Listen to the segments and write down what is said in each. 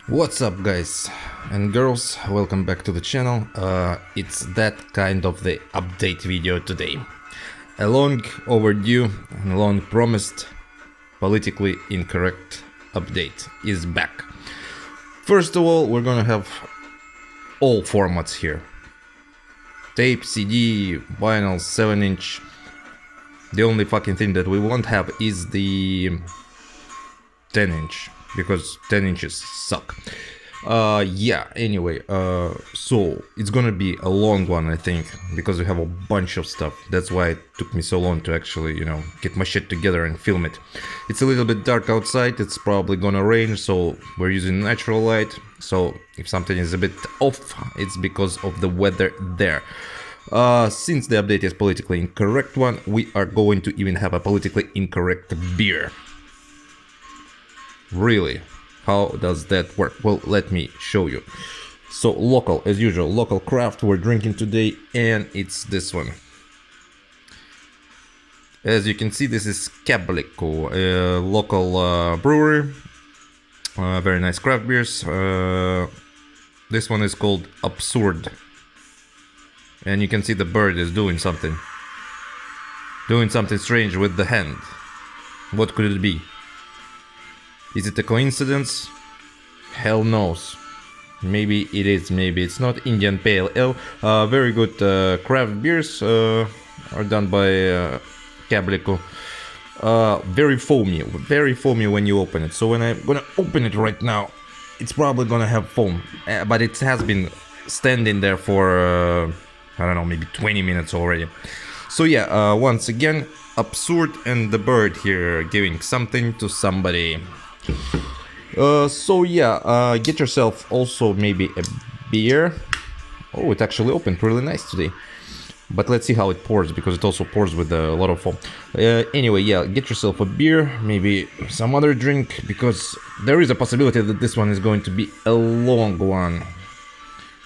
What's up, guys and girls, welcome back to the channel. It's that kind of the update video today. A long overdue and long promised politically incorrect update is back. First of all, we're gonna have all formats here: tape, CD, vinyl, 7-inch. The only fucking thing that we won't have is the 10-inch, because 10 inches suck. Anyway, so it's gonna be a long one, I think, because we have a bunch of stuff. That's why it took me so long to actually, get my shit together and film it. It's a little bit dark outside, it's probably gonna rain, so we're using natural light. So if something is a bit off, it's because of the weather there. Since the update is politically incorrect one, we are going to even have a politically incorrect beer. Really? How does that work? Well, let me show you. So local, as usual, local craft we're drinking today, and it's this one. As you can see, this is Kabliku, a local brewery. Very nice craft beers. This one is called Absurd. And you can see the bird is doing something. Doing something strange with the hand. What could it be? Is it a coincidence? Hell knows. Maybe it is, maybe it's not. Indian Pale Ale. Very good craft beers are done by Kabliku. Very foamy when you open it. So when I'm gonna open it right now, it's probably gonna have foam. But it has been standing there for, I don't know, maybe 20 minutes already. So yeah, once again, Absurd and the bird here giving something to somebody. Get yourself also maybe a beer. Oh, it actually opened really nice today. But let's see how it pours, because it also pours with a lot of foam. Anyway, yeah, get yourself a beer, maybe some other drink, because there is a possibility that this one is going to be a long one.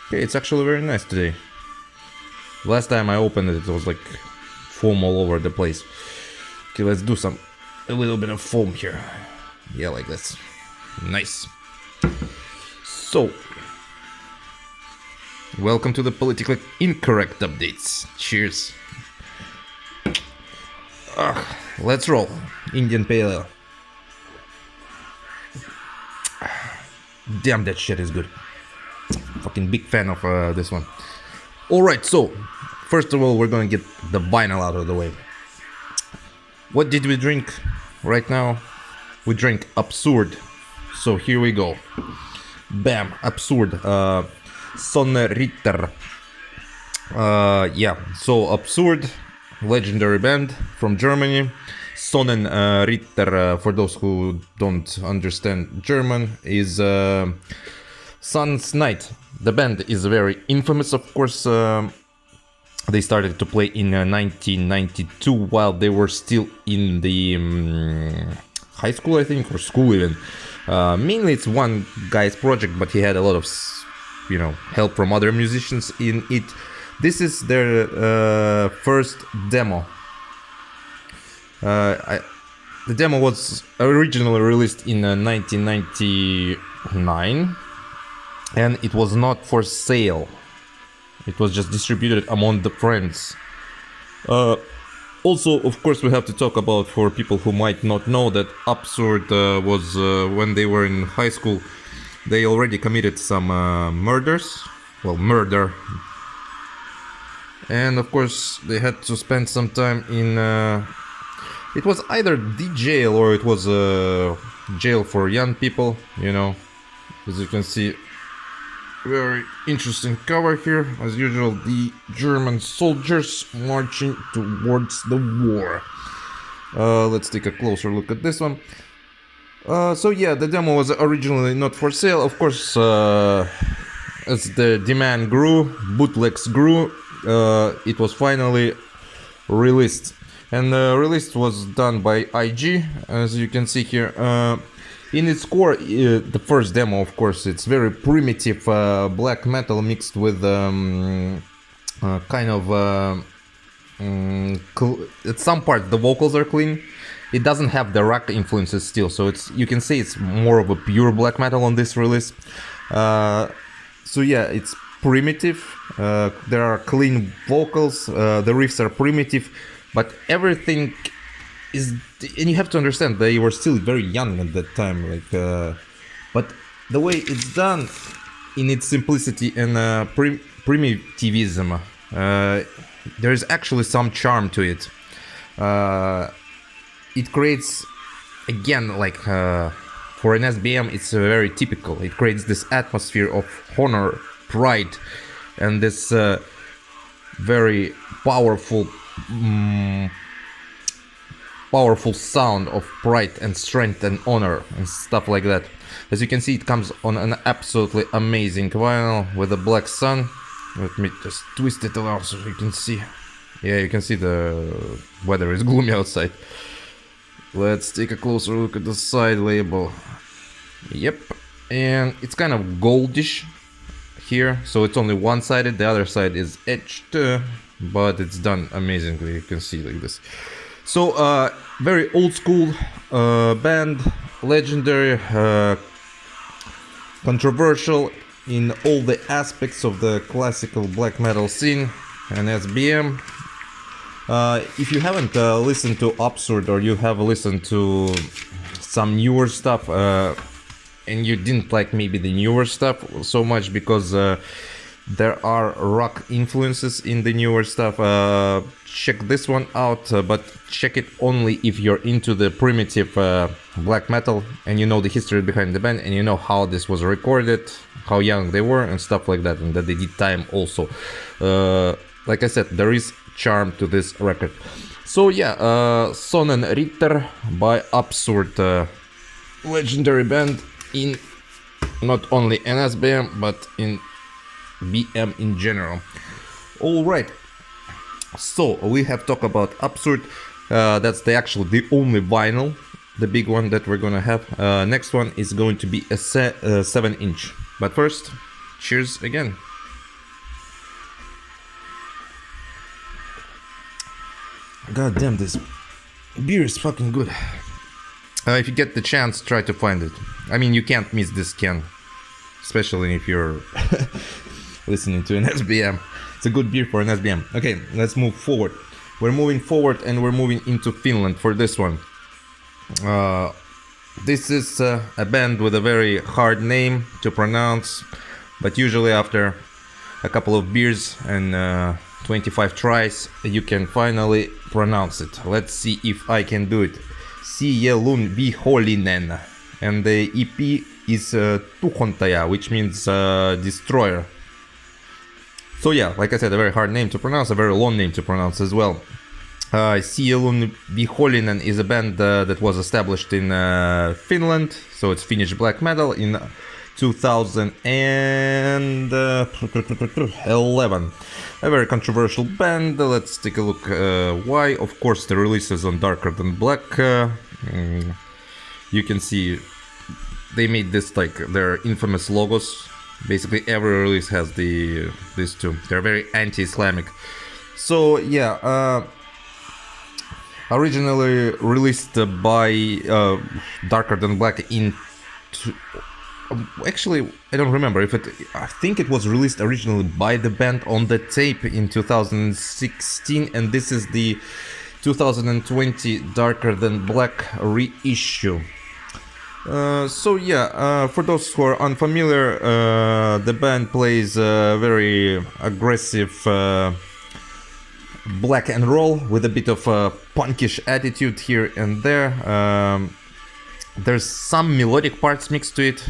Okay, it's actually very nice today. Last time I opened it, it was like foam all over the place. Okay, let's do a little bit of foam here. Yeah, like this. Nice. So, welcome to the politically incorrect updates. Cheers. Let's roll. Indian Pale Ale. Damn, that shit is good. Fucking big fan of this one. Alright, so, first of all, we're gonna get the vinyl out of the way. What did we drink right now? We drank Absurd. So here we go. Bam, Absurd. Sonne-Ritter. So Absurd, legendary band from Germany. Sonnenritter, for those who don't understand German, is Sun's Night. The band is very infamous, of course. They started to play in 1992 while they were still in the high school, I think, or school even. Mainly it's one guy's project, but he had a lot of, help from other musicians in it. This is their first demo. The demo was originally released in 1999, and it was not for sale. It was just distributed among the friends. Also, of course, we have to talk about, for people who might not know, that Absurd was, when they were in high school, they already committed some murders. Well, murder. And of course, they had to spend some time in... it was either the jail or it was a jail for young people, As you can see, very interesting cover here. As usual, the German soldiers marching towards the war. Let's take a closer look at this one. The demo was originally not for sale. Of course, as the demand grew, bootlegs grew, it was finally released. And the release was done by IG, as you can see here. In its core, the first demo, of course, it's very primitive black metal mixed with at some part the vocals are clean, it doesn't have the rock influences still, so you can say it's more of a pure black metal on this release. So yeah, it's primitive. There are clean vocals. The riffs are primitive, but everything is. And you have to understand they were still very young at that time. But the way it's done, in its simplicity and primitivism, there is actually some charm to it. It creates, again, for an SBM, it's very typical. It creates this atmosphere of honor, pride, and this very powerful sound of pride and strength and honor and stuff like that. As you can see, it comes on an absolutely amazing vinyl with a black sun. Let me just twist it around so you can see. Yeah, you can see the weather is gloomy outside. Let's take a closer look at the side label. Yep, and it's kind of goldish here, so it's only one-sided. The other side is etched, but it's done amazingly. You can see like this. So, very old school band, legendary, controversial in all the aspects of the classical black metal scene and SBM. If you haven't listened to Absurd, or you have listened to some newer stuff, and you didn't like maybe the newer stuff so much because there are rock influences in the newer stuff, check this one out, but check it only if you're into the primitive black metal and you know the history behind the band and you know how this was recorded, how young they were and stuff like that, and that they did time also. Like I said, there is charm to this record. So yeah, Sonnenritter by Absurd, legendary band in not only NSBM but in BM in general. Alright, so we have talked about Absurd. That's actually the only vinyl, the big one that we're gonna have. Next one is going to be a 7-inch. But first, cheers again. God damn, this beer is fucking good. If you get the chance, try to find it. I mean, you can't miss this can, especially if you're listening to an SBM. It's a good beer for an SBM. Okay, let's move forward. We're moving forward and we're moving into Finland for this one. This is a band with a very hard name to pronounce, but usually after a couple of beers and 25 tries, you can finally pronounce it. Let's see if I can do it. Sielunvihollinen, and the EP is Tuhontaja, which means destroyer. So yeah, like I said, a very hard name to pronounce, a very long name to pronounce as well. Sielunvihollinen is a band that was established in Finland, so it's Finnish black metal in 2011. A very controversial band. Let's take a look why. Of course, the release is on Darker Than Black. You can see they made this like their infamous logos. Basically every release has these two. They're very anti-Islamic. So yeah, originally released by Darker Than Black in actually, I don't remember if I think it was released originally by the band on the tape in 2016, and this is the 2020 Darker Than Black reissue. So yeah, for those who are unfamiliar, the band plays very aggressive black and roll with a bit of a punkish attitude here and there. There's some melodic parts mixed to it,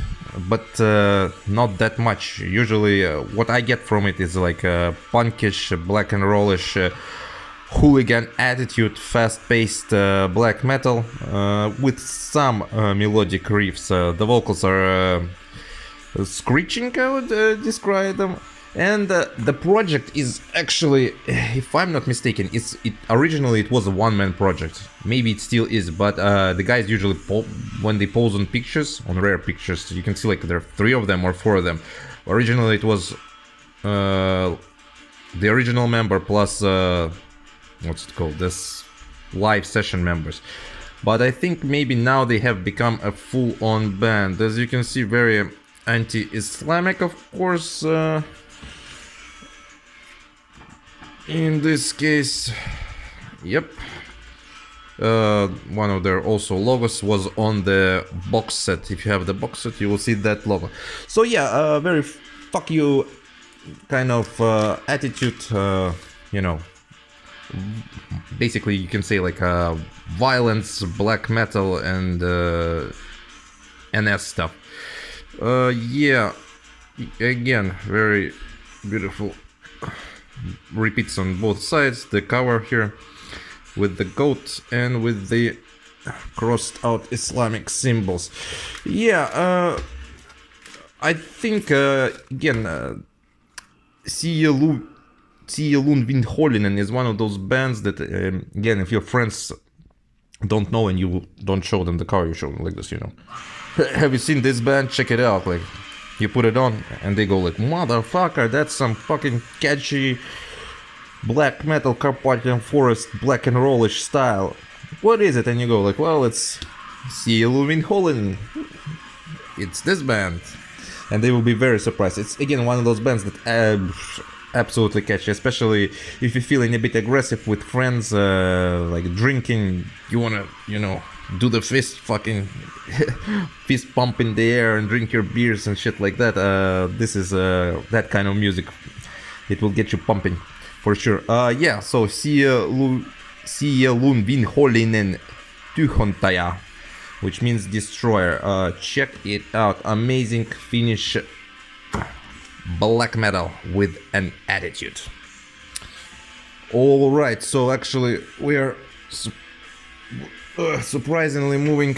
but not that much. Usually what I get from it is like a punkish, black and rollish hooligan attitude, fast-paced black metal with some melodic riffs. The vocals are screeching, I would describe them. And the project is actually, if I'm not mistaken, originally it was a one-man project. Maybe it still is, but the guys usually, when they pose on pictures, on rare pictures, you can see like there are 3 of them or 4 of them. Originally it was the original member plus, what's it called, this live session members. but I think maybe now they have become a full-on band. As you can see, very anti-Islamic, of course. In this case, yep. One of their also logos was on the box set. If you have the box set, you will see that logo. So yeah, very fuck you kind of attitude, you know. Basically, you can say like violence, black metal, and NS stuff. Yeah, again, very beautiful. Repeats on both sides. The cover here with the goat and with the crossed out Islamic symbols. Yeah, I think again, Sielunvihollinen is one of those bands that again, if your friends don't know and you don't show them the cover, you show them like this, you know. Have you seen this band? Check it out. Like, you put it on and they go like, motherfucker, that's some fucking catchy black metal Carpathian Forest black and rollish style. What is it? And you go like, well, it's Sielunvihollinen. It's this band. And they will be very surprised. It's again one of those bands that absolutely catchy, especially if you're feeling a bit aggressive with friends, like drinking, you wanna, you know, do the fist pump in the air and drink your beers and shit like that. This is that kind of music. It will get you pumping for sure. Yeah, so Sielunvihollinen Tyhontaja, which means destroyer. Check it out. Amazing Finnish black metal with an attitude. All right, so actually we are surprisingly moving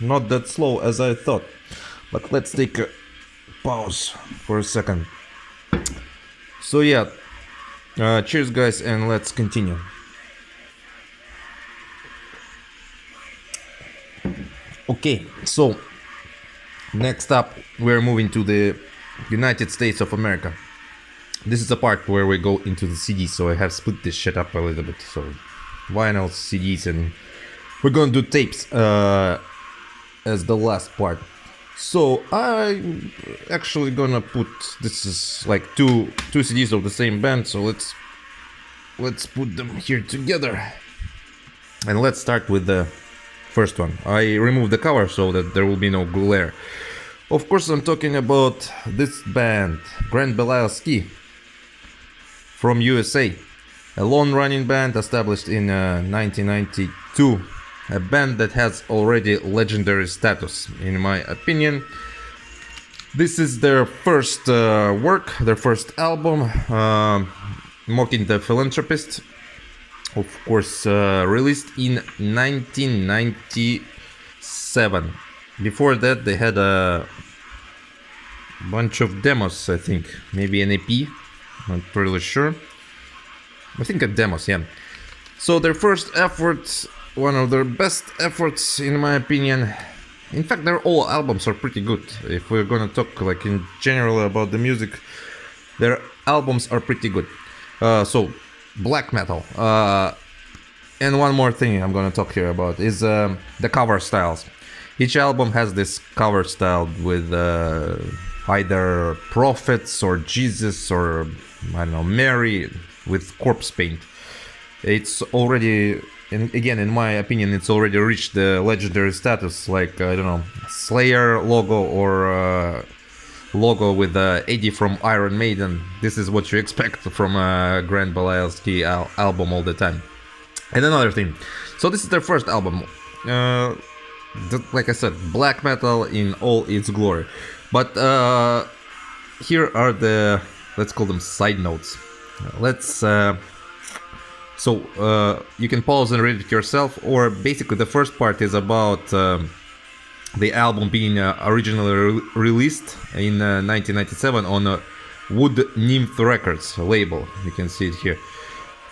not that slow as I thought, but let's take a pause for a second. So yeah, cheers guys, and let's continue. Okay, so next up we're moving to the United States of America. This is the part where we go into the CDs, so I have split this shit up a little bit. So vinyls, CDs, and we're gonna do tapes as the last part. So I'm actually gonna put, this is like two CDs of the same band, so let's put them here together. And let's start with the first one. I removed the cover so that there will be no glare. Of course, I'm talking about this band, Belials Key, from USA. A long-running band established in 1992. A band that has already legendary status, in my opinion. This is their first work, their first album, Mocking the Philanthropist. Of course, released in 1997. Before that, they had a bunch of demos, I think. Maybe an EP, not really sure. I think a demos, yeah. So their first effort, one of their best efforts, in my opinion. In fact, their all albums are pretty good. If we're gonna talk like in general about the music, their albums are pretty good. So, black metal. And one more thing I'm gonna talk here about is the cover styles. Each album has this cover style with either prophets or Jesus or, I don't know, Mary with corpse paint. It's already, and again, in my opinion, it's already reached the legendary status, like, I don't know, Slayer logo or logo with Eddie from Iron Maiden. This is what you expect from a Belials Key album all the time. And another thing, so this is their first album. Like I said, black metal in all its glory. But here are the, let's call them side notes. So you can pause and read it yourself, or basically the first part is about the album being originally released in 1997 on Wood Nymph Records label. You can see it here.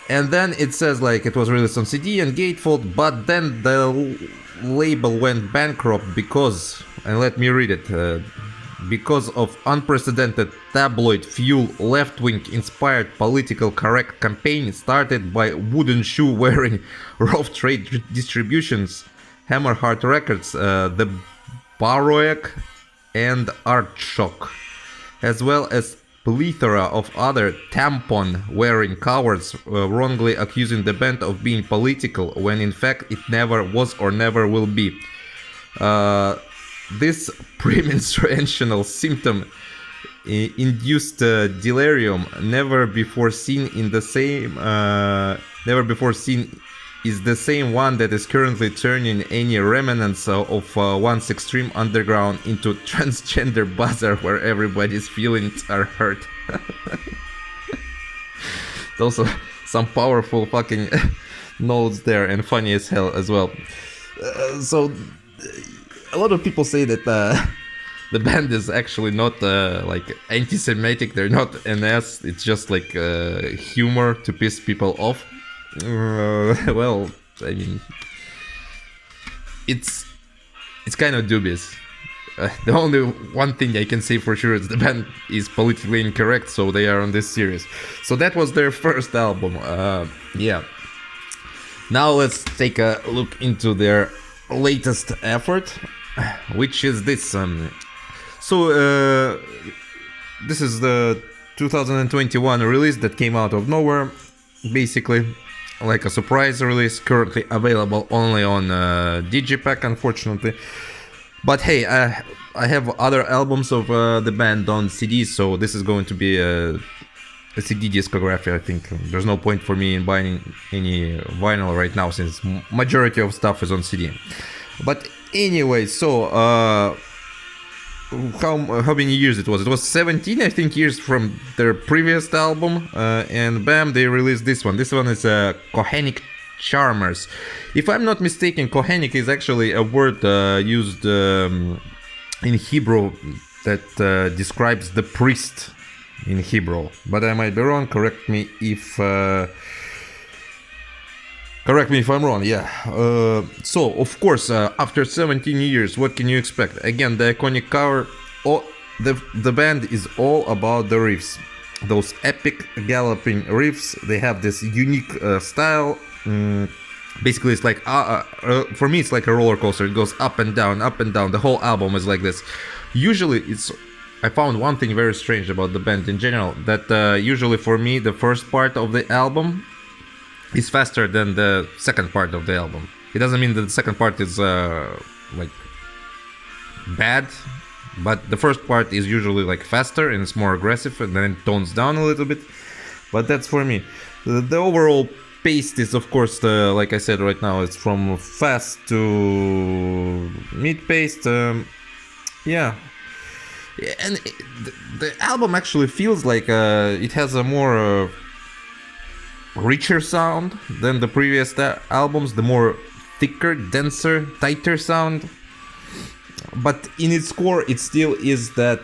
And then it says like it was released on CD and gatefold, but then the label went bankrupt because, and let me read it, because of unprecedented tabloid fuel left-wing inspired political correct campaign started by wooden shoe wearing rough trade distributions, Hammerheart Records, the Baroek and Artshock, as well as plethora of other tampon-wearing cowards wrongly accusing the band of being political when in fact it never was or never will be. This premenstruational symptom induced delirium never before seen is the same one that is currently turning any remnants of once extreme underground into transgender bazaar where everybody's feelings are hurt. Also some powerful fucking notes there and funny as hell as well. So a lot of people say that the band is actually not like anti-Semitic. They're not NS. It's just like humor to piss people off. Well, I mean, it's kind of dubious. The only one thing I can say for sure is the band is politically incorrect, so they are on this series. So that was their first album. Yeah. Now let's take a look into their latest effort, which is this. This is the 2021 release that came out of nowhere, basically. Like a surprise release, currently available only on Digipack, unfortunately. But hey, I have other albums of the band on CD, so this is going to be a CD discography. I think there's no point for me in buying any vinyl right now, since majority of stuff is on CD. But anyway, so how many years it was? It was 17, I think, years from their previous album, and bam, they released this one. This one is Kohenic Charmers. If I'm not mistaken, Kohenic is actually a word used in Hebrew that describes the priest in Hebrew, but I might be wrong. Correct me if I'm wrong. Yeah. So of course, after 17 years, what can you expect? Again, the iconic cover. The band is all about the riffs, those epic galloping riffs. They have this unique style. Basically, it's like for me, it's like a roller coaster. It goes up and down, up and down. The whole album is like this. Usually, I found one thing very strange about the band in general, that usually for me, the first part of the album is faster than the second part of the album. It doesn't mean that the second part is like bad, but the first part is usually like faster and it's more aggressive, and then it tones down a little bit. But that's for me. The overall pace is, of course, like I said right now, it's from fast to mid-paced. Yeah. And the album actually feels like it has a more richer sound than the previous albums, the more thicker, denser, tighter sound. But in its core, it still is that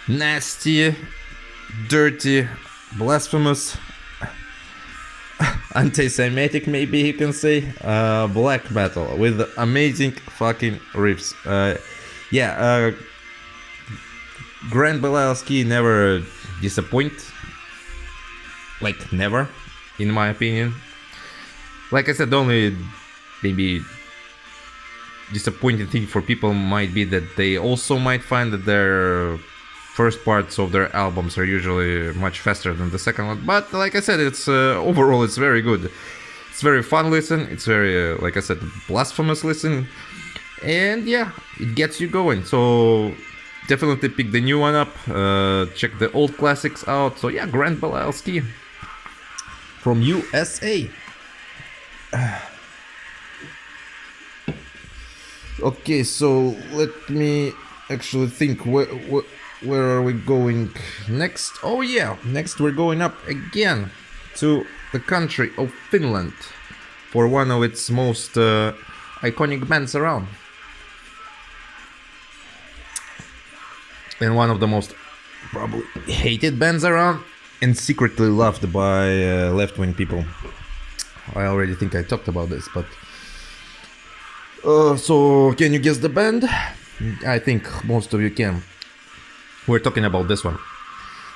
nasty, dirty, blasphemous, anti-Semitic, maybe you can say, black metal with amazing fucking riffs. Grand Belials Key never disappoint. Like, never, in my opinion. Like I said, the only maybe disappointing thing for people might be that they also might find that their first parts of their albums are usually much faster than the second one. But like I said, it's overall it's very good. It's very fun listen. It's very, like I said, blasphemous listen. And yeah, it gets you going. So definitely pick the new one up. Check the old classics out. So yeah, Grand Belials Key from USA. Okay, so let me actually think. Where are we going next? Oh yeah, next we're going up again to the country of Finland for one of its most iconic bands around. And one of the most probably hated bands around, and secretly loved by left-wing people. I already think I talked about this, but so can you guess the band? I think most of you can. We're talking about this one.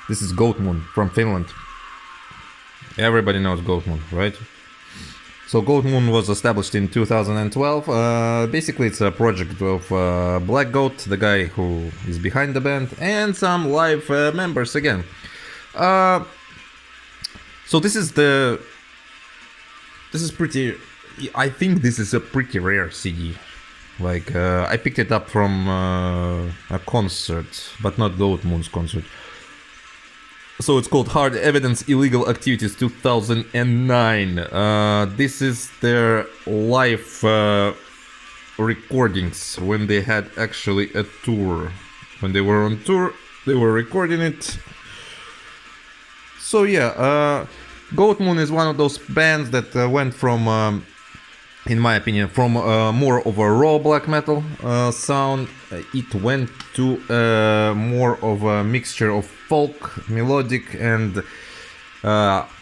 This is Goatmoon from Finland. Everybody knows Goatmoon, right? So Goatmoon was established in 2012. Basically, it's a project of Black Goat, the guy who is behind the band, and some live members again. So this is pretty. I think this is a pretty rare CD. Like I picked it up from a concert, but not Goatmoon's concert. So it's called Hard Evidence Illegal Activities 2009. This is their live recordings when they had actually a tour. When they were on tour, they were recording it. So yeah, Goatmoon is one of those bands that went from, in my opinion, from more of a raw black metal sound. It went to more of a mixture of folk, melodic, and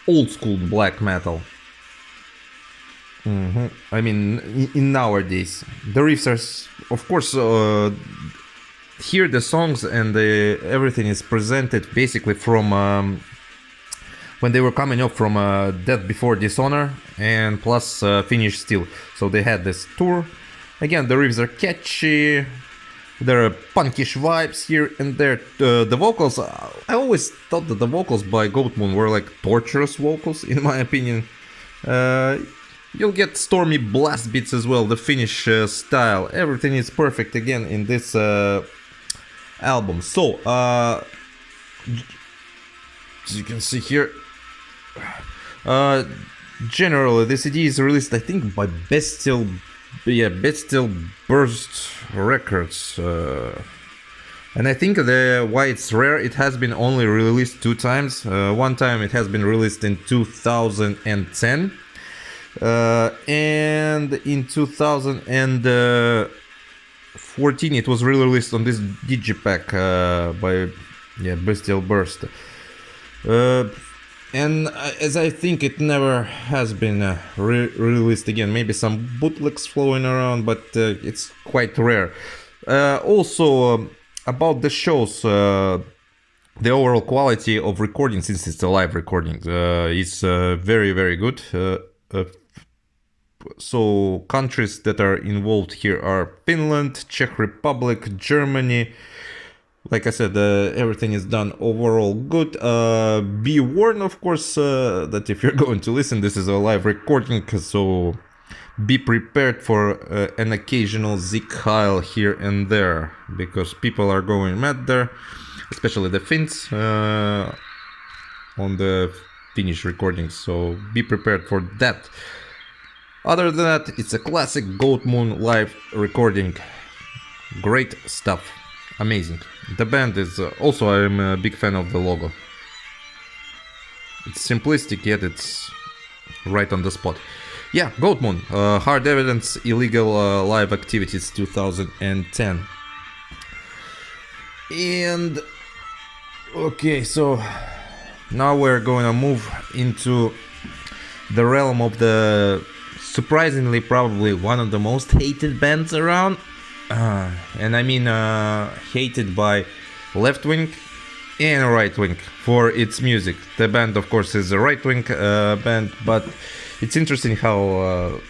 old school black metal. I mean, in nowadays, the riffs are, of course, here the songs and everything is presented basically from when they were coming up from Death Before Dishonor and plus Finnish Steel. So they had this tour. Again, the riffs are catchy. There are punkish vibes here and there. The vocals, I always thought that the vocals by Goatmoon were like torturous vocals, in my opinion. You'll get stormy blast beats as well, the Finnish style. Everything is perfect again in this album. So, as you can see here, generally the CD is released, I think, by Bestial Burst Records, and I think why it's rare, it has been only released 2 times. One time it has been released in 2010, and in 2014 it was released on this digipack by Bestial Burst. And as I think it never has been released again. Maybe some bootlegs flowing around, but it's quite rare. Also, about the shows, the overall quality of recording, since it's a live recording, is very, very good. So countries that are involved here are Finland, Czech Republic, Germany. Like I said, everything is done overall good. Be warned, of course, that if you're going to listen, this is a live recording, so be prepared for an occasional Zeke Heil here and there, because people are going mad there, especially the Finns on the Finnish recordings, so be prepared for that. Other than that, it's a classic Goatmoon live recording. Great stuff. Amazing. The band is also, I'm a big fan of the logo. It's simplistic, yet it's right on the spot. Yeah, Goatmoon, Hard Evidence Illegal Live Activities 2010. And okay, so now we're going to move into the realm of the surprisingly probably one of the most hated bands around. And I mean hated by left wing and right wing for its music. The band, of course, is a right wing band, but it's interesting how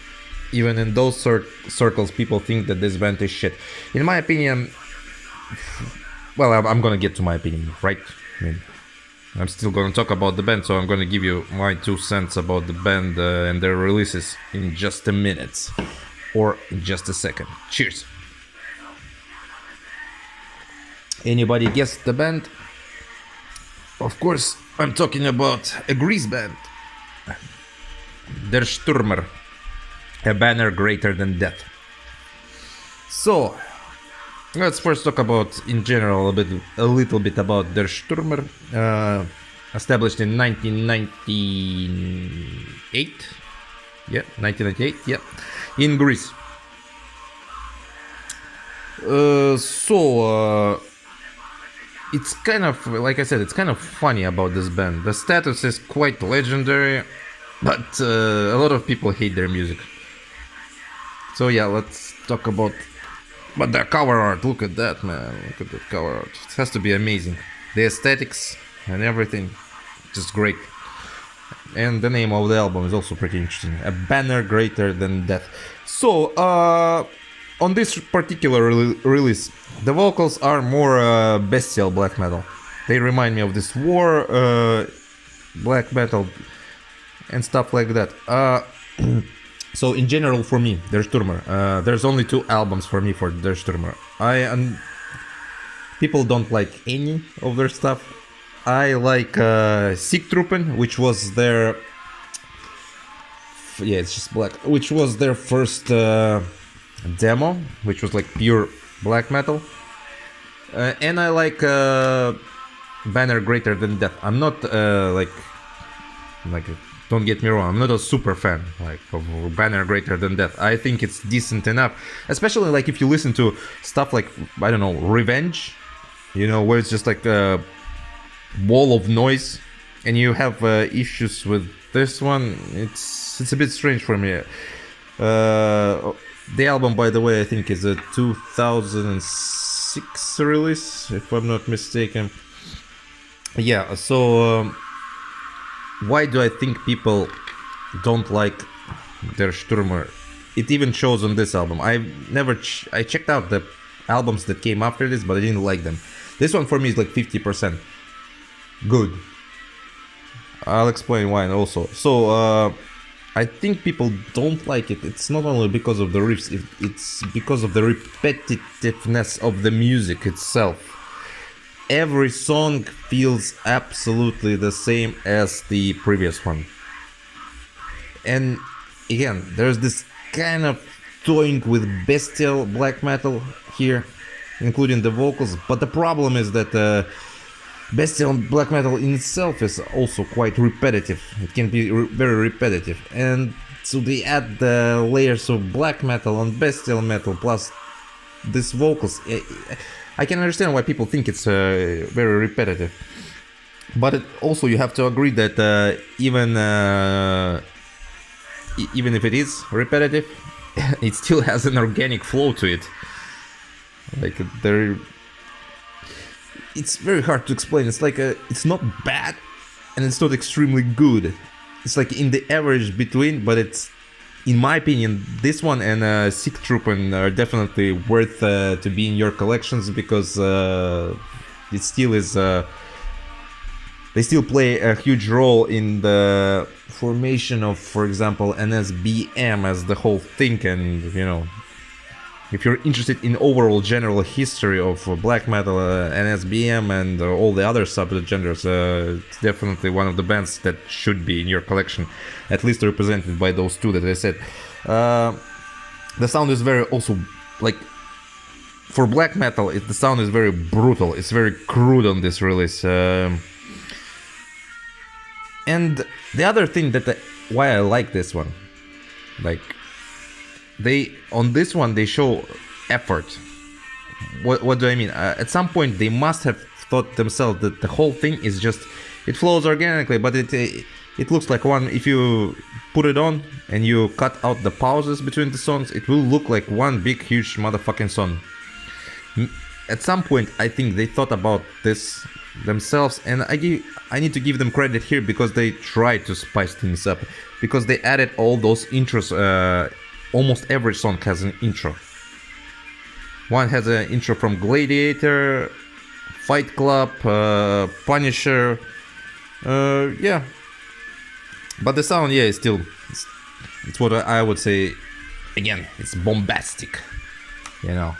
even in those circles people think that this band is shit. In my opinion, well, I'm gonna get to my opinion, right? I mean, I'm still gonna talk about the band, so I'm gonna give you my 2 cents about the band and their releases in just a minute or in just a second. Cheers. Anybody guess the band? Of course, I'm talking about a Greece band. Der Stürmer, a banner greater than death. So, let's first talk about, in general, a little bit about Der Stürmer. Established in 1998. Yeah, 1998. Yeah, in Greece. It's kind of, like I said, it's kind of funny about this band. The status is quite legendary, but a lot of people hate their music. So yeah, let's talk about But the cover art, look at that, man. Look at that cover art. It has to be amazing. The aesthetics and everything, just great. And the name of the album is also pretty interesting. A Banner Greater Than Death. So, on this particular release, the vocals are more bestial black metal. They remind me of this war black metal and stuff like that. So in general, for me, Der Stürmer, there's only 2 albums for me for Der Stürmer. People don't like any of their stuff. I like Siegtruppen, which was their... Yeah, it's just black. Which was their first demo, which was like pure black metal. And I like Banner Greater Than Death. I'm not don't get me wrong, I'm not a super fan of Banner Greater Than Death. I think it's decent enough, especially like if you listen to stuff like, I don't know, Revenge, you know, where it's just like a wall of noise, and you have issues with this one. It's a bit strange for me. The album, by the way, I think is a 2006 release, if I'm not mistaken. Yeah, so why do I think people don't like Der Stürmer? It even shows on this album. I checked out the albums that came after this, but I didn't like them. This one for me is like 50% good. I'll explain why also. So I think people don't like it. It's not only because of the riffs, it's because of the repetitiveness of the music itself. Every song feels absolutely the same as the previous one. And again, there's this kind of toying with bestial black metal here, including the vocals. But the problem is that bestial black metal in itself is also quite repetitive. It can be very repetitive. And so they add the layers of black metal on bestial metal plus these vocals. I can understand why people think it's very repetitive, but also you have to agree that even if it is repetitive, it still has an organic flow to it. Like it's very hard to explain. It's like it's not bad, and it's not extremely good. It's like in the average between, but it's, in my opinion, this one and Siegtruppen are definitely worth to be in your collections, because it still is. They still play a huge role in the formation of, for example, NSBM as the whole thing, and you know, if you're interested in overall general history of black metal, NSBM and all the other subgenres, it's definitely one of the bands that should be in your collection, at least represented by those 2 that I said. The sound is very also, like, for black metal, the sound is very brutal. It's very crude on this release. And the other thing why I like this one, like, on this one they show effort. What do I mean? At some point they must have thought themselves that the whole thing is just, it flows organically, but it looks like one, if you put it on and you cut out the pauses between the songs, it will look like one big huge motherfucking song. At some point I think they thought about this themselves, and I need to give them credit here, because they tried to spice things up, because they added all those intros. Almost every song has an intro. One has an intro from Gladiator, Fight Club, Punisher. Yeah, but the sound, yeah, is still, it's what I would say. Again, it's bombastic, you know.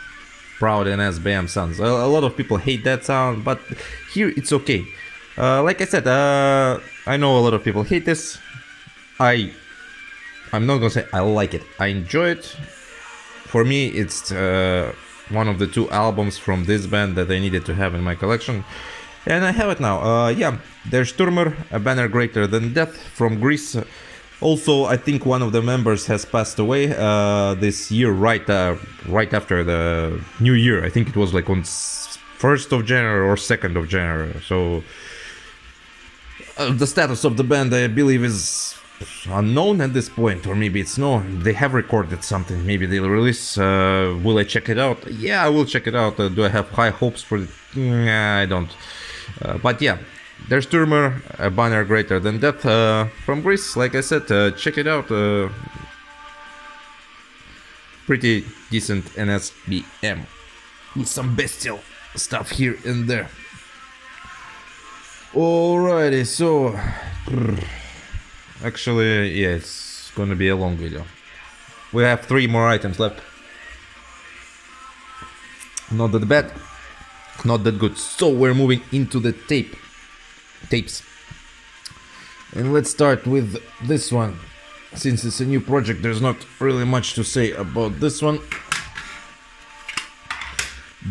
Proud NSBM sounds. A lot of people hate that sound, but here it's okay. Like I said, I know a lot of people hate this. I'm not gonna say I like it. I enjoy it. For me, it's one of the 2 albums from this band that I needed to have in my collection, and I have it now. Yeah, Der Stürmer, A Banner Greater Than Death, from Greece. Also, I think one of the members has passed away this year, right after the New Year. I think it was like on 1st of January or 2nd of January. So the status of the band, I believe, is unknown at this point, or maybe it's known. They have recorded something. Maybe they'll release. Will I check it out? Yeah, I will check it out. Do I have high hopes for it? Nah, I don't. But yeah, there's Stürmer, a banner greater than death from Greece. Like I said, check it out. Pretty decent NSBM with some bestial stuff here and there. Alrighty, so actually, yeah, it's gonna be a long video. We have 3 more items left. Not that bad, not that good. So we're moving into the tapes, and let's start with this one. Since it's a new project, there's not really much to say about this one,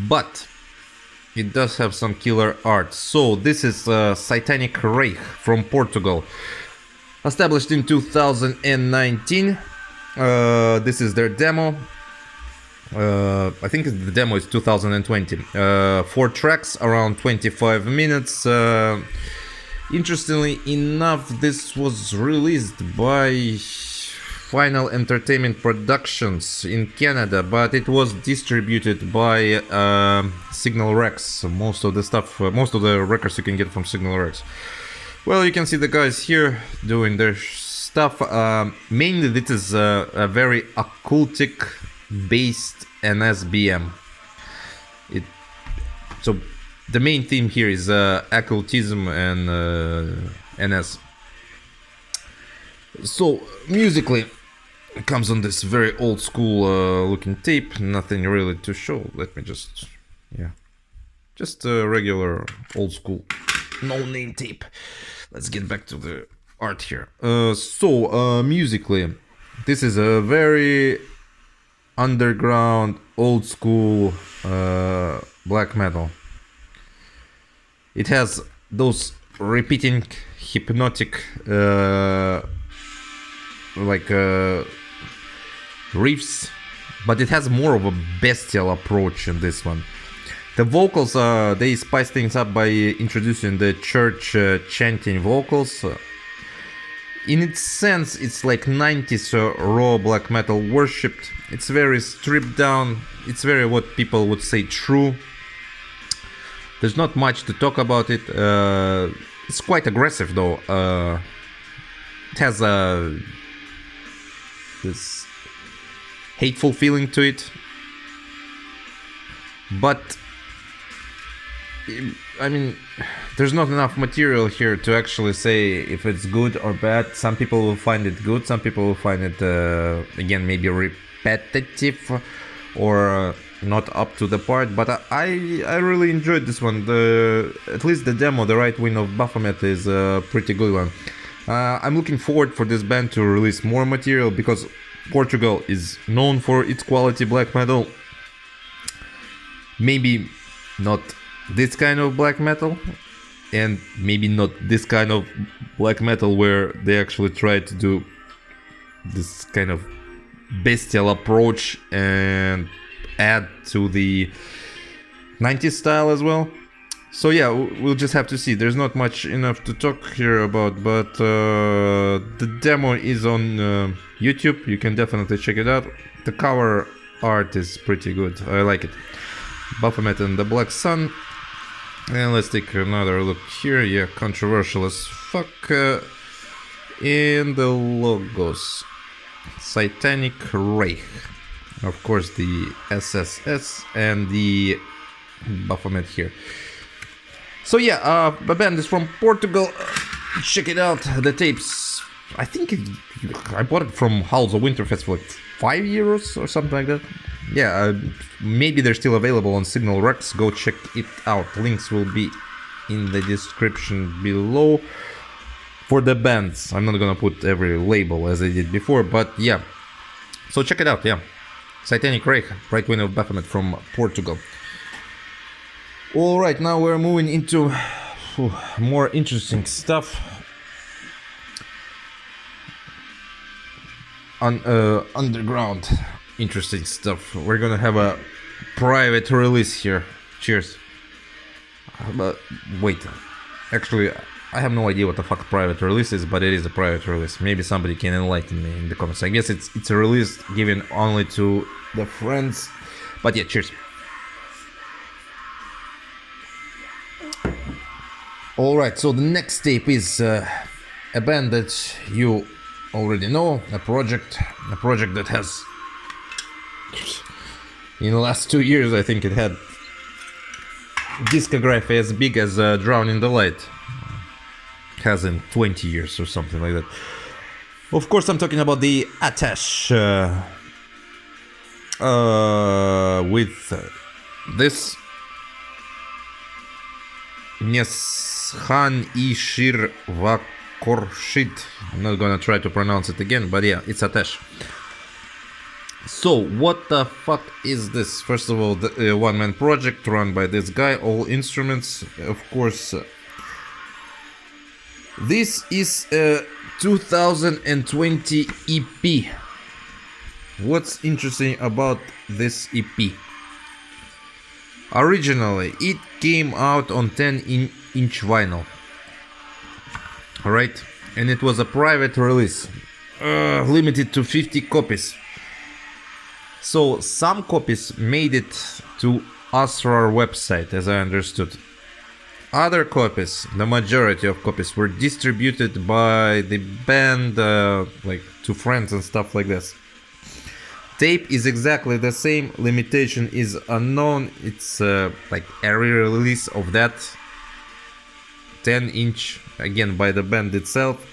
but it does have some killer art. So this is Satanic Reich from Portugal, established in 2019. This is their demo. I think the demo is 2020. 4 tracks, around 25 minutes. Interestingly enough, this was released by Final Entertainment Productions in Canada, but it was distributed by Signal Rex. Most of the records you can get from Signal Rex. Well, you can see the guys here doing their stuff. Mainly this is a very occultic based NSBM. So the main theme here is occultism and NS. So musically, it comes on this very old school looking tape. Nothing really to show. Let me just a regular old school no name tape. Let's get back to the art here. Musically, this is a very underground old school black metal. It has those repeating hypnotic riffs, but it has more of a bestial approach in this one. The vocals, they spice things up by introducing the church chanting vocals. In its sense, it's like 90s raw black metal worshipped. It's very stripped down. It's very what people would say true. There's not much to talk about it. It's quite aggressive though. It has this hateful feeling to it. But I mean, there's not enough material here to actually say if it's good or bad. Some people will find it good. Some people will find it again maybe repetitive or not up to the part, but I really enjoyed this one. At least the demo, The Right Wing of Baphomet, is a pretty good one. I'm looking forward for this band to release more material, because Portugal is known for its quality black metal. Maybe not this kind of black metal, and maybe not this kind of black metal where they actually try to do this kind of bestial approach and add to the 90s style as well. So yeah, we'll just have to see. There's not much enough to talk here about, but the demo is on YouTube. You can definitely check it out. The cover art is pretty good. I like it. Baphomet and the Black Sun. And let's take another look here. Yeah, controversial as fuck. In the logos, Satanic Reich. Of course, the SSS and the Baphomet here. So yeah, the band is from Portugal. Check it out. The tapes. I think I bought it from Halls of Winterfest for like €5 or something like that. Yeah, maybe they're still available on Signal Rex. Go check it out. Links will be in the description below for the bands. I'm not gonna put every label as I did before, but yeah. So check it out, yeah. Satanic Reich, Right Wing of Baphomet from Portugal. Alright, now we're moving into more interesting stuff. Underground interesting stuff. We're gonna have a private release here. Cheers. But wait, actually I have no idea what the fuck private release is, but it is a private release. Maybe somebody can enlighten me in the comments. I guess it's a release given only to the friends. But yeah, cheers. Alright, so the next tape is a band that you already know, a project that has, in the last 2 years, I think it had discography as big as Drown in the Light has in 20 years or something like that. Of course, I'm talking about the Atesh with this Neshan Ishir Vakorshit. I'm not gonna try to pronounce it again, but yeah, it's Atesh. So, what the fuck is this? First of all, the one-man project run by this guy, all instruments, of course. This is a 2020 EP. What's interesting about this EP? Originally, it came out on 10-inch vinyl. Alright? And it was a private release, limited to 50 copies. So some copies made it to Asrar website, as I understood. Other copies, the majority of copies, were distributed by the band, like to friends and stuff like this. Tape is exactly the same, limitation is unknown. It's like a re-release of that 10-inch, again by the band itself,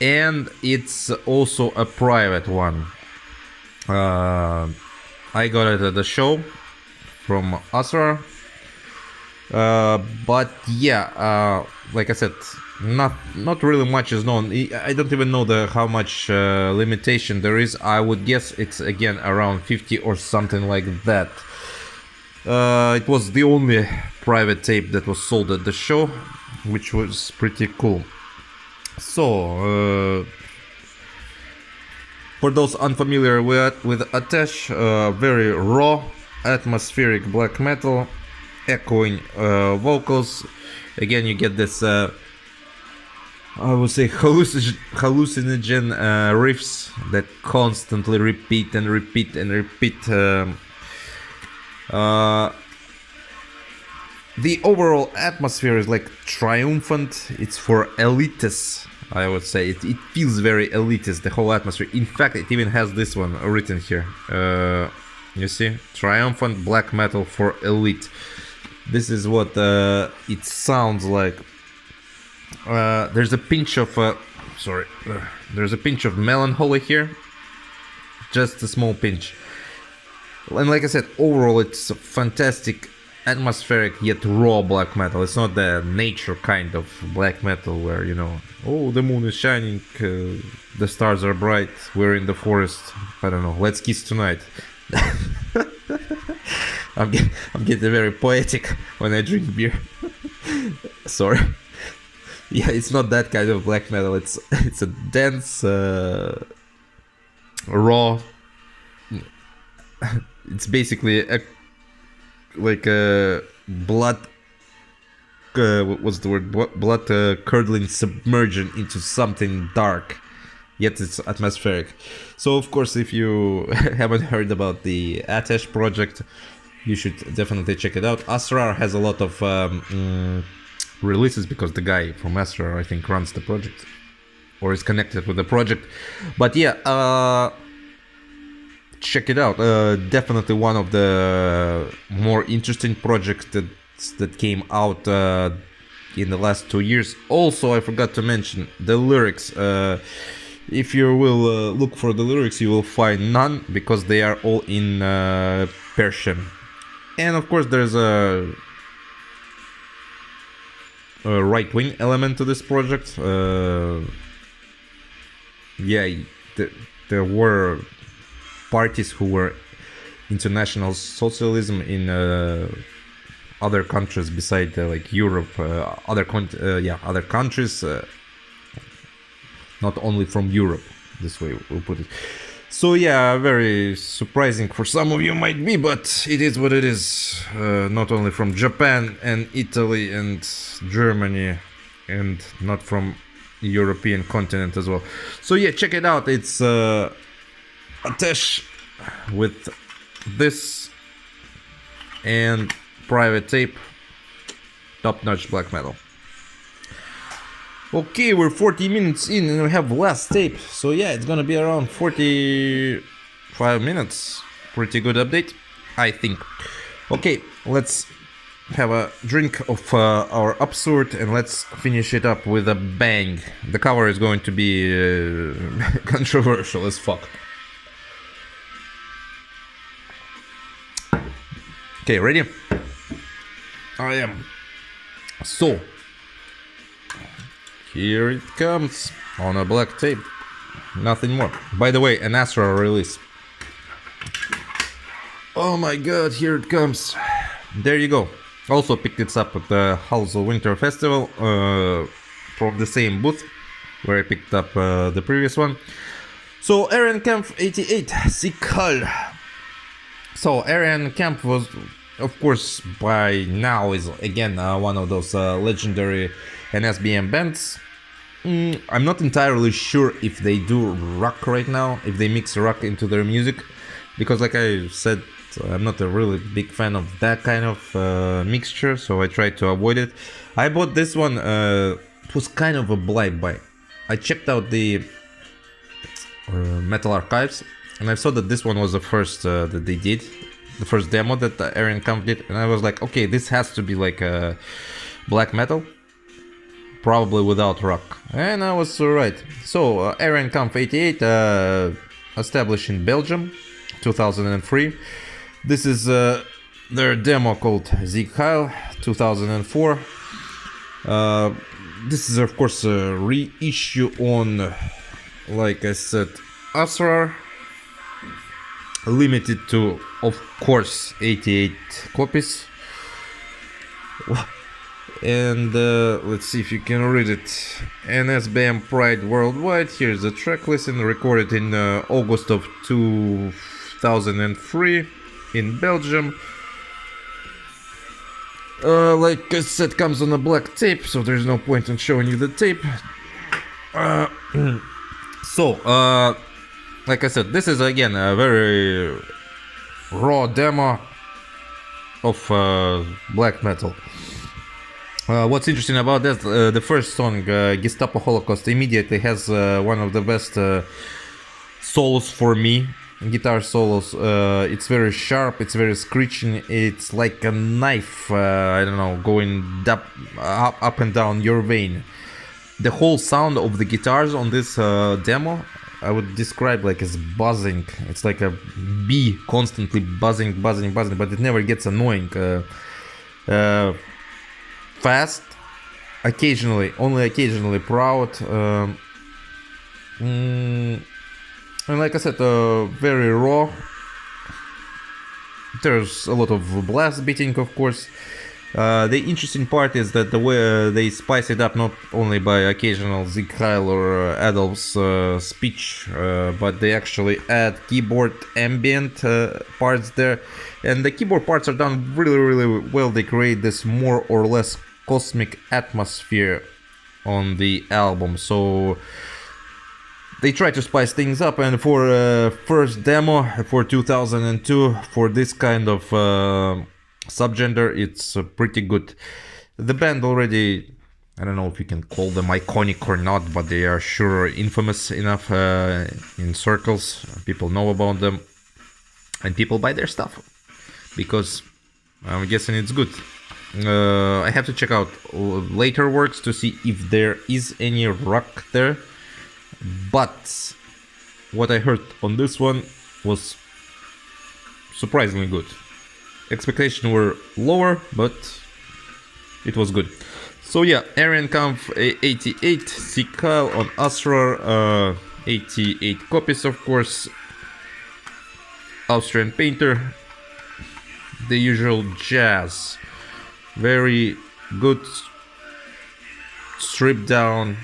and it's also a private one. I got it at the show from Asrar, but yeah, like I said, not really much is known. I don't even know how much limitation there is. I would guess it's again around 50 or something like that. It was the only private tape that was sold at the show, which was pretty cool. So for those unfamiliar with Atesh, very raw, atmospheric black metal, echoing vocals. Again, you get this, I would say, hallucinogen riffs that constantly repeat and repeat and repeat. The overall atmosphere is like triumphant. It's for elitists, I would say. It feels very elitist, the whole atmosphere. In fact, it even has this one written here. You see? Triumphant black metal for elite. This is what it sounds like. There's a pinch of... there's a pinch of melancholy here. Just a small pinch. And like I said, overall it's a fantastic, atmospheric yet raw black metal. It's not the nature kind of black metal where, you know, oh, the moon is shining, the stars are bright, we're in the forest, I don't know, let's kiss tonight. I'm getting very poetic when I drink beer. Sorry. Yeah, it's not that kind of black metal. It's a dense, raw. It's basically like a blood. What's the word? Blood curdling submersion into something dark. Yet it's atmospheric. So of course, if you haven't heard about the Atesh project, you should definitely check it out. Asrar has a lot of releases because the guy from Asrar, I think, runs the project or is connected with the project. But yeah, check it out. Definitely one of the more interesting projects that came out in the last 2 years. Also, I forgot to mention the lyrics. If you will look for the lyrics, you will find none because they are all in Persian. And of course, there's a right-wing element to this project. Yeah, there were parties who were international socialism in other countries beside like Europe, other countries, not only from Europe. This way we'll put it. So yeah, very surprising for some of you might be, but it is what it is. Not only from Japan and Italy and Germany, and not from European continent as well. So yeah, check it out. It's Atesh with this and private tape, top-notch black metal. Okay, we're 40 minutes in and we have last tape, so yeah, it's gonna be around 45 minutes. Pretty good update, I think. Okay, let's have a drink of our absurd and let's finish it up with a bang. The cover is going to be controversial as fuck. Okay, ready? I am. So, here it comes on a black tape. Nothing more. By the way, an Astra release. Oh my god, here it comes. There you go. Also picked it up at the House of Winter Festival from the same booth where I picked up the previous one. So Aryan Kamp 88, Sikhal. So Aryan Kamp was, of course, by now is again one of those legendary NSBM bands. I'm not entirely sure if they do rock right now, if they mix rock into their music, because like I said, I'm not a really big fan of that kind of mixture, so I tried to avoid it. I bought this one, it was kind of a blind buy. I checked out the Metal Archives, and I saw that this one was the first that they did, the first demo that Aryan Kamp did, and I was like, okay, this has to be like a black metal, probably without rock, and I was right. So Aryan Kamp 88, established in Belgium, 2003. This is their demo called Sikhal 2004. This is of course a reissue on, like I said, Asrar, limited to, of course, 88 copies. And let's see if you can read it. NSBM Pride Worldwide. Here's the track listing, recorded in August of 2003 in Belgium. Like I said, comes on a black tape, so there's no point in showing you the tape. Like I said, this is again a very raw demo of black metal. What's interesting about that, the first song, Gestapo Holocaust, immediately has one of the best solos for me, guitar solos. It's very sharp, it's very screeching, it's like a knife, I don't know, going up and down your vein. The whole sound of the guitars on this demo, I would describe like as buzzing. It's like a bee constantly buzzing, but it never gets annoying. Fast, only occasionally proud, and like I said, very raw. There's a lot of blast beating, of course. The interesting part is that the way they spice it up, not only by occasional Sikhal or Adolf's speech, but they actually add keyboard ambient parts there, and the keyboard parts are done really well. They create this more or less cosmic atmosphere on the album, so they try to spice things up. And for first demo for 2002, for this kind of subgender, it's pretty good. The band already, I don't know if you can call them iconic or not, but they are sure infamous enough in circles. People know about them and people buy their stuff because I'm guessing it's good. I have to check out later works to see if there is any rock there, but what I heard on this one was surprisingly good. Expectations were lower, but it was good. So yeah, Aryan Kamp 88, Sikhal on Asrar, 88 copies, of course. Austrian painter, the usual jazz, very good, stripped down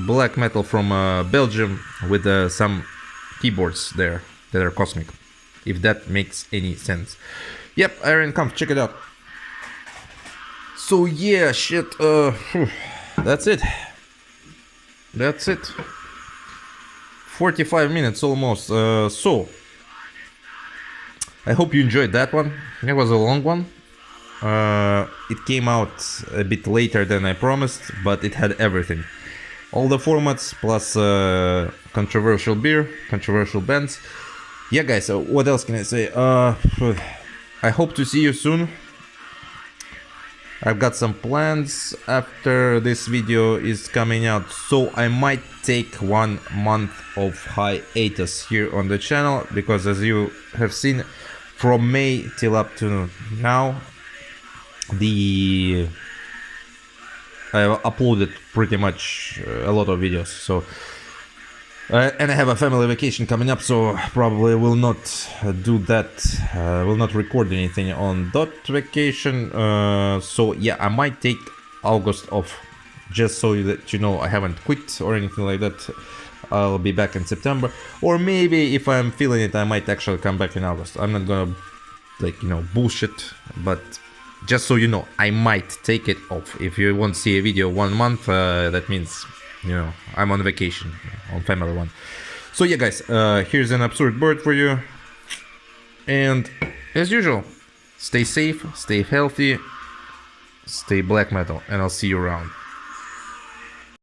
black metal from Belgium with some keyboards there that are cosmic, if that makes any sense. Yep, Aryan Kamp, check it out. So yeah, shit, that's it. That's it. 45 minutes almost. So I hope you enjoyed that one. It was a long one. It came out a bit later than I promised, but it had everything. All the formats plus controversial beer, controversial bands. Yeah, guys, what else can I say? I hope to see you soon. I've got some plans after this video is coming out, so I might take 1 month of hiatus here on the channel, because as you have seen, from May till up to now, I uploaded pretty much a lot of videos, so and I have a family vacation coming up, so probably will not do that, will not record anything on that vacation. So yeah, I might take August off, just so that you know I haven't quit or anything like that. I'll be back in September, or maybe if I'm feeling it, I might actually come back in August. I'm not gonna, like, you know, bullshit, but just so you know, I might take it off. If you won't see a video 1 month, that means, you know, I'm on vacation, on family one. So yeah, guys, here's an absurd bird for you. And as usual, stay safe, stay healthy, stay black metal, and I'll see you around.